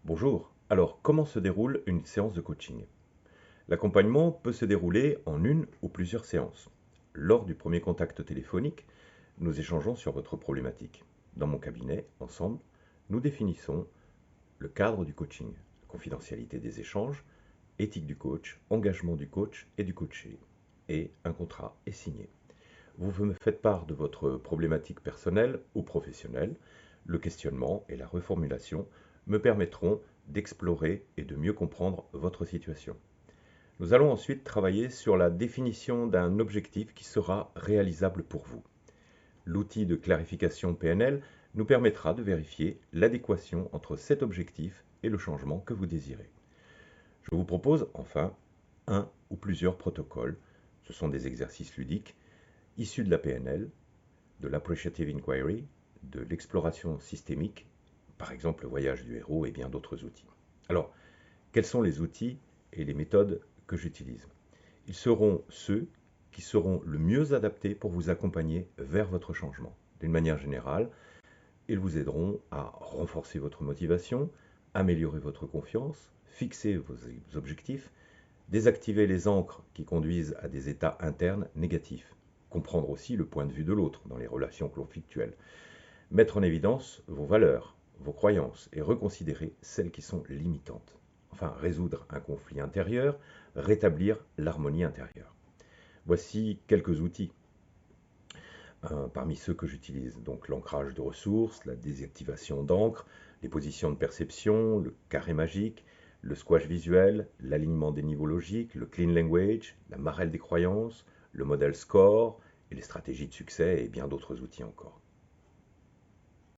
Bonjour. Alors, comment se déroule une séance de coaching? L'accompagnement peut se dérouler en une ou plusieurs séances. Lors du premier contact téléphonique, nous échangeons sur votre problématique. Dans mon cabinet, ensemble, nous définissons le cadre du coaching, la confidentialité des échanges, éthique du coach, engagement du coach et du coaché. Et un contrat est signé. Vous me faites part de votre problématique personnelle ou professionnelle. Le questionnement et la reformulation me permettront d'explorer et de mieux comprendre votre situation. Nous allons ensuite travailler sur la définition d'un objectif qui sera réalisable pour vous. L'outil de clarification PNL nous permettra de vérifier l'adéquation entre cet objectif et le changement que vous désirez. Je vous propose enfin un ou plusieurs protocoles. Ce sont des exercices ludiques issus de la PNL, de l'Appreciative Inquiry, de l'exploration systémique, par exemple le voyage du héros et bien d'autres outils. Alors, quels sont les outils et les méthodes que j'utilise? Ils seront ceux qui seront le mieux adaptés pour vous accompagner vers votre changement. D'une manière générale, ils vous aideront à renforcer votre motivation, améliorer votre confiance, fixer vos objectifs, désactiver les ancres qui conduisent à des états internes négatifs, comprendre aussi le point de vue de l'autre dans les relations conflictuelles, mettre en évidence vos valeurs, vos croyances et reconsidérer celles qui sont limitantes. Enfin, résoudre un conflit intérieur, rétablir l'harmonie intérieure. Voici quelques outils parmi ceux que j'utilise. Donc l'ancrage de ressources, la désactivation d'encre, les positions de perception, le carré magique, le squash visuel, l'alignement des niveaux logiques, le clean language, la marelle des croyances, le modèle SCORE et les stratégies de succès et bien d'autres outils encore.